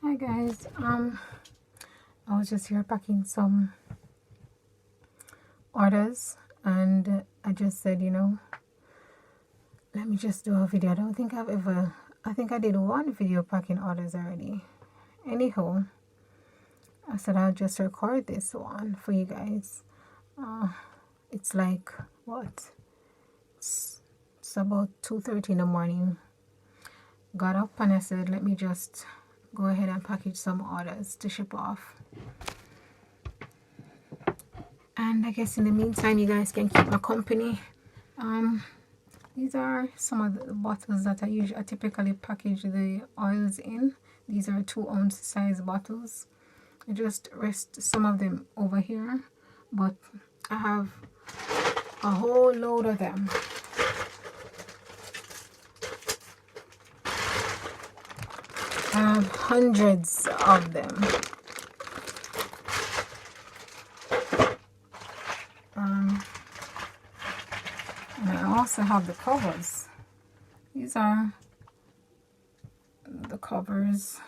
Hi guys, I was just here packing some orders and I just said, let me just do a video. I don't think I think I did one video packing orders already. Anyhow, I said I'll just record this one for you guys. It's like, what? It's about 2:30 in the morning. Got up and I said, let me just go ahead and package some orders to ship off. And I guess in the meantime, you guys can keep my company. These are some of the bottles that I typically package the oils in. These are 2-ounce size bottles. I just rest some of them over here, but I have a whole load of them. I have hundreds of them. And I also have the covers. These are the covers.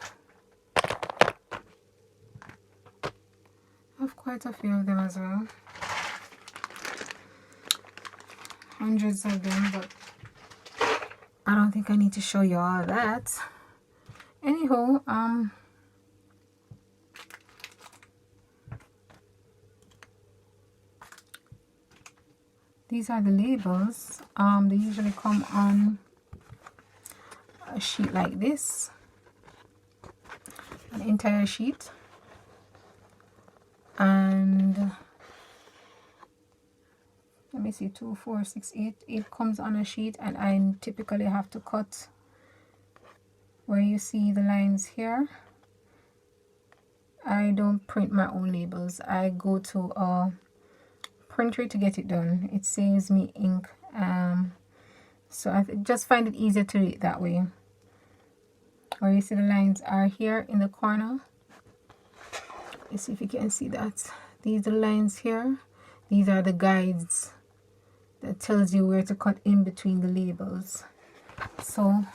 I have quite a few of them as well. Hundreds of them, but I don't think I need to show you all that. Anyhow, these are the labels. They usually come on a sheet like this, an entire sheet, and let me see, 2, 4, 6, 8. 8 comes on a sheet, and I typically have to cut where you see the lines here. I don't print my own labels. I go to a printer to get it done. It saves me ink, so I just find it easier to do it that way. Where you see the lines are here in the corner. Let's see if you can see that. These are the lines here. These are the guides that tells you where to cut in between the labels. So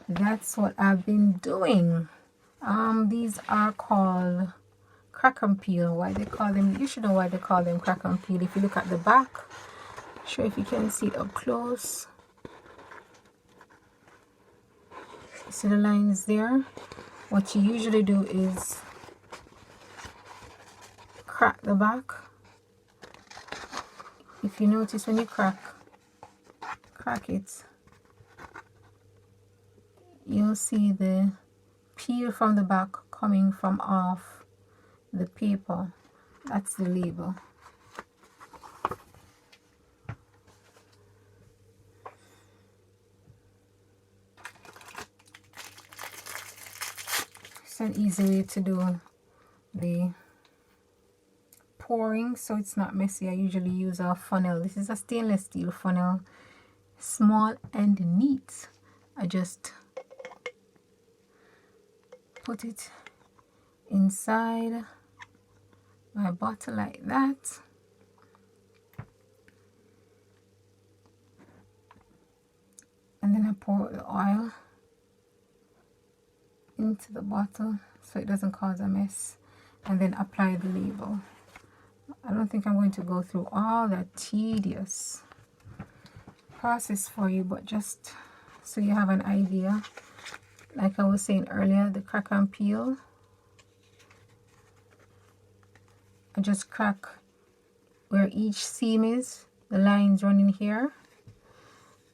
that's what I've been doing. These are called crack and peel. Why they call them, you should know why they call them crack and peel. If you look at the back, sure if you can see it up close. See the lines there? What you usually do is crack the back. If you notice, when you crack it, you'll see the peel from the back coming from off the paper. That's the label. It's an easy way to do the pouring so it's not messy. I usually use a funnel. This is a stainless steel funnel, small and neat. I just put it inside my bottle like that, and then I pour the oil into the bottle so it doesn't cause a mess, and then apply the label. I don't think I'm going to go through all that tedious process for you, but just so you have an idea. Like I was saying earlier, the crack and peel, I just crack where each seam is, the lines running here,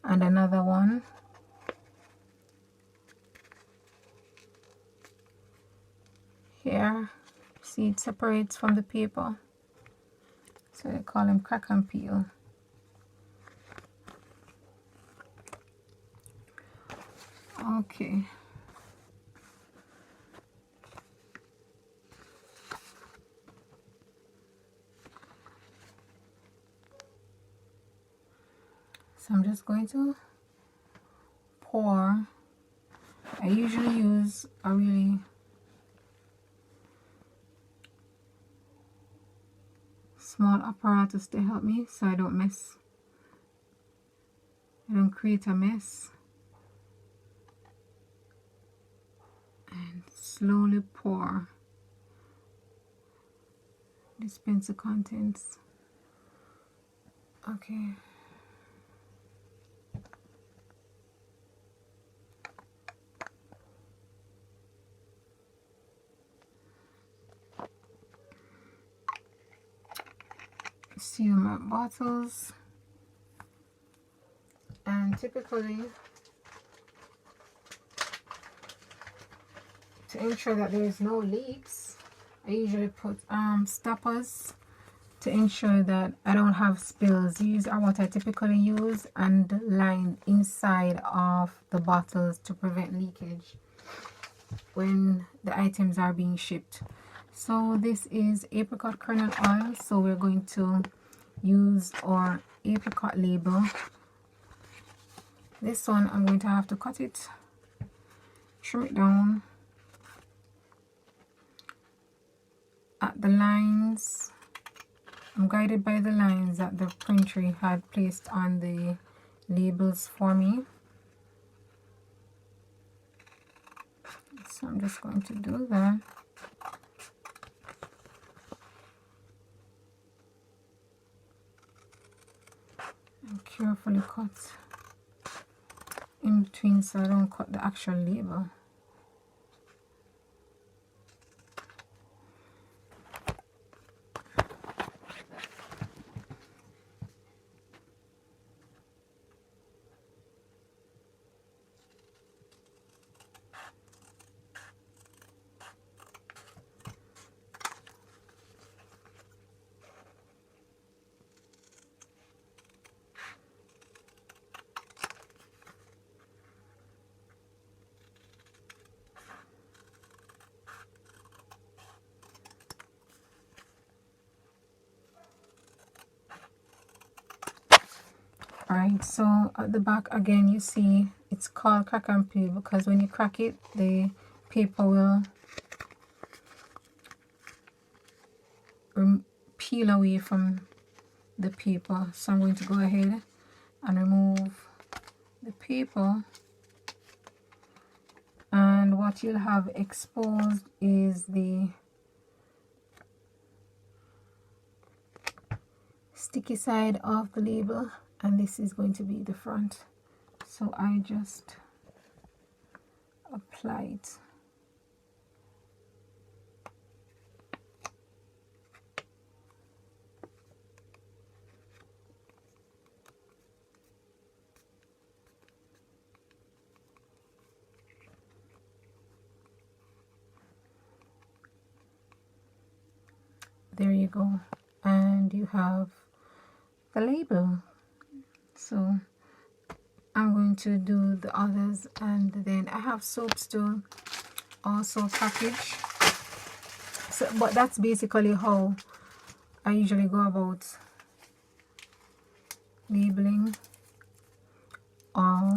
and another one. Here, see it separates from the paper. So they call them crack and peel. Okay. So I'm just going to pour. I usually use a really small apparatus to help me so I don't create a mess. And slowly pour. Dispense the contents. Okay. Seal my bottles. And typically, to ensure that there is no leaks, I usually put stoppers to ensure that I don't have spills. These are what I typically use, and line inside of the bottles to prevent leakage when the items are being shipped. So this is apricot kernel oil, so we're going to use our apricot label. This one I'm going to have to cut it, trim it down at the lines. I'm guided by the lines that the printer had placed on the labels for me. So I'm just going to do that. And carefully cut in between so I don't cut the actual label. Alright, so at the back again you see it's called crack and peel because when you crack it the paper will peel away from the paper. So I'm going to go ahead and remove the paper, and what you'll have exposed is the sticky side of the label, and this is going to be the front. So I just apply it. There you go, and you have the label. So I'm going to do the others, and then I have soaps to also package. So, but that's basically how I usually go about labeling all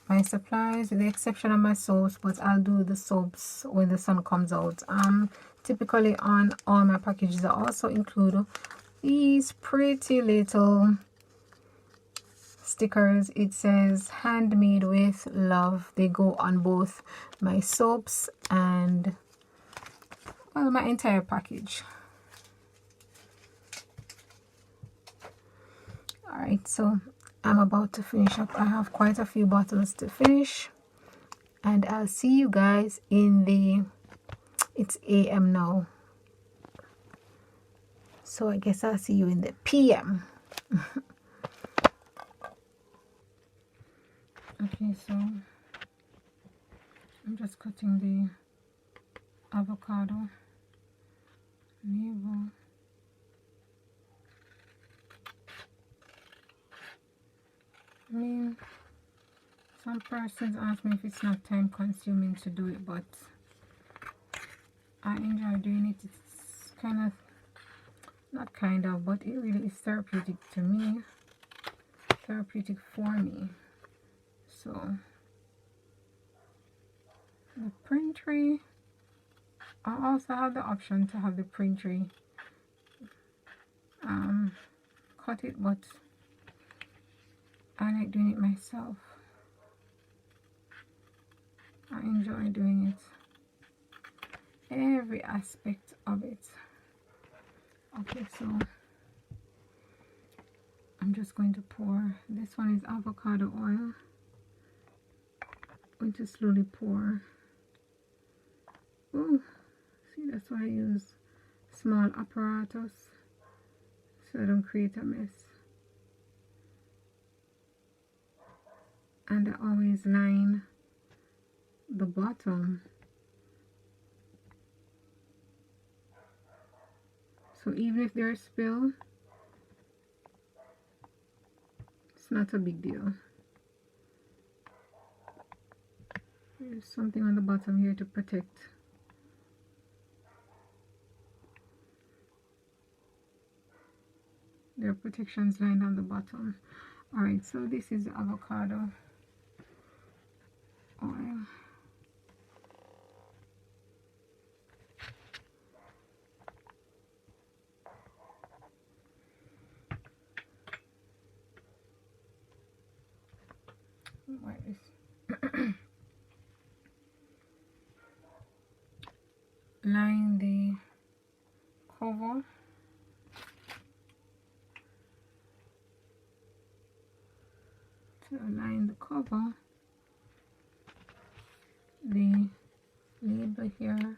my supplies, with the exception of my soaps, but I'll do the soaps when the sun comes out. Typically on all my packages I also include these pretty little stickers. It says handmade with love. They go on both my soaps and, well, my entire package. Alright, so I'm about to finish up. I have quite a few bottles to finish, and I'll see you guys in the, it's AM now, so I guess I'll see you in the PM. Okay, so I'm just cutting the avocado label. I mean, some persons ask me if it's not time consuming to do it, but I enjoy doing it. It's kind of, not kind of, but it really is therapeutic to me, therapeutic for me. So the print tree, I also have the option to have the print tree cut it, but I like doing it myself. I enjoy doing it, every aspect of it. Okay, so I'm just going to pour. This one is avocado oil. I'm going to slowly pour. Oh, see, that's why I use small apparatus so I don't create a mess. And I always line the bottom, so even if there's spill, it's not a big deal. There's something on the bottom here to protect. There are protections lined on the bottom. Alright, so this is avocado oil. What is line the cover. To align the cover, the label here,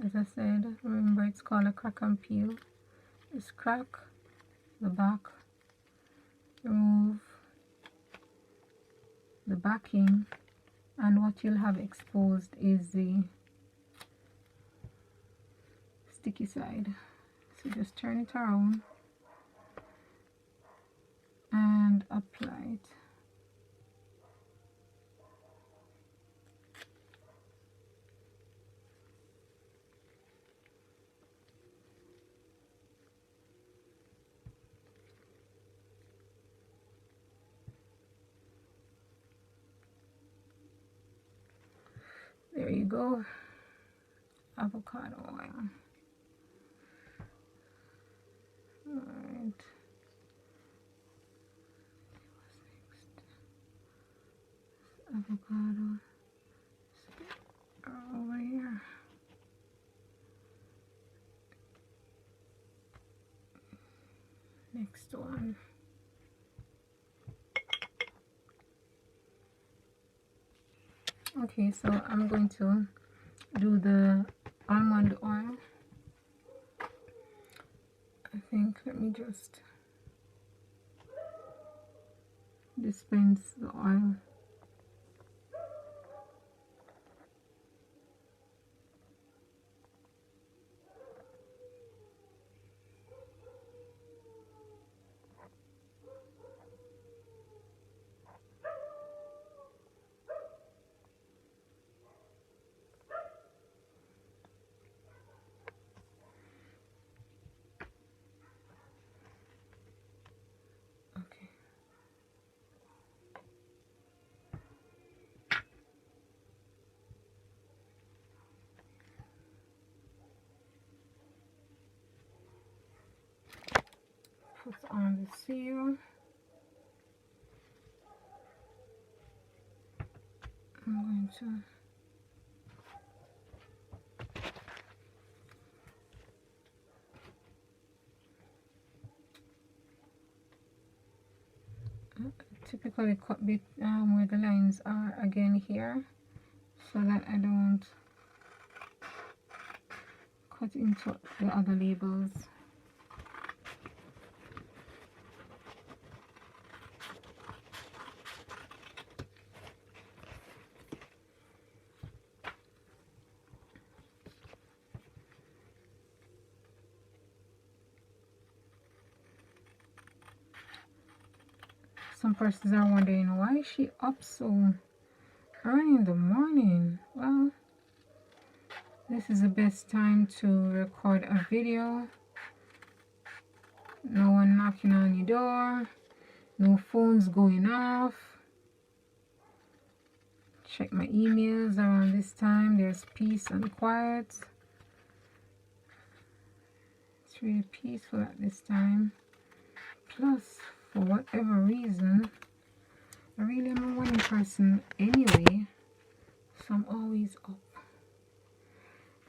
as I said, remember it's called a crack and peel. Just crack the back, remove the backing, and what you'll have exposed is the sticky side. So just turn it around and apply it. There you go, avocado oil. Alright, what's next? Avocado over here. Next one. Okay, so I'm going to do the almond oil. I think, let me just dispense the oil. Okay. Put on the seal. I'm going to typically cut bit where the lines are again here, so that I don't cut into the other labels. Some persons are wondering, why is she up so early in the morning? Well, this is the best time to record a video. No one knocking on your door, no phones going off. Check my emails around this time. There's peace and quiet. It's really peaceful at this time. Plus, for whatever reason, I really am a morning person anyway, so I'm always up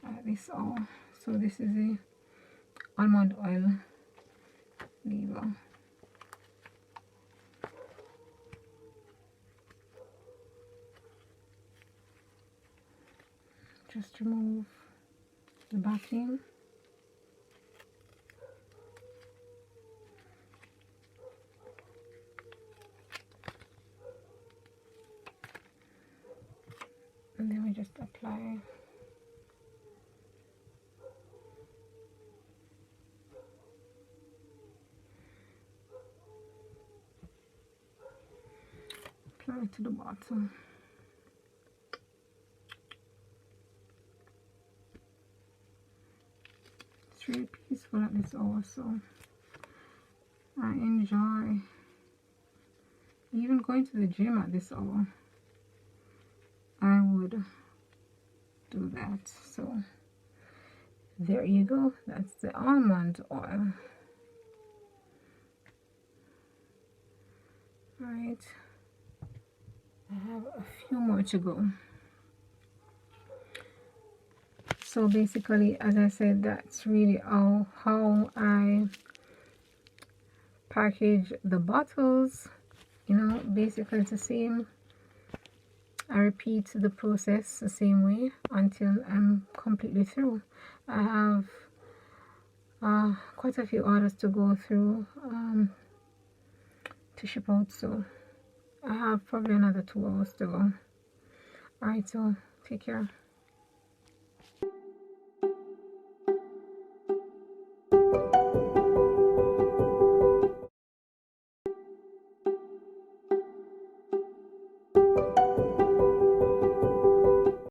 at this hour. So this is the almond oil lever. Just remove the backing. And then we just apply it to the bottom. It's really peaceful at this hour, so I enjoy even going to the gym at this hour. I would do that. So there you go, that's the almond oil. Right, I have a few more to go. So basically, as I said, that's really how I package the bottles. You know, basically it's the same. I repeat the process the same way until I'm completely through. I have quite a few orders to go through to ship out, so I have probably another 2 hours to go. Alright, so take care.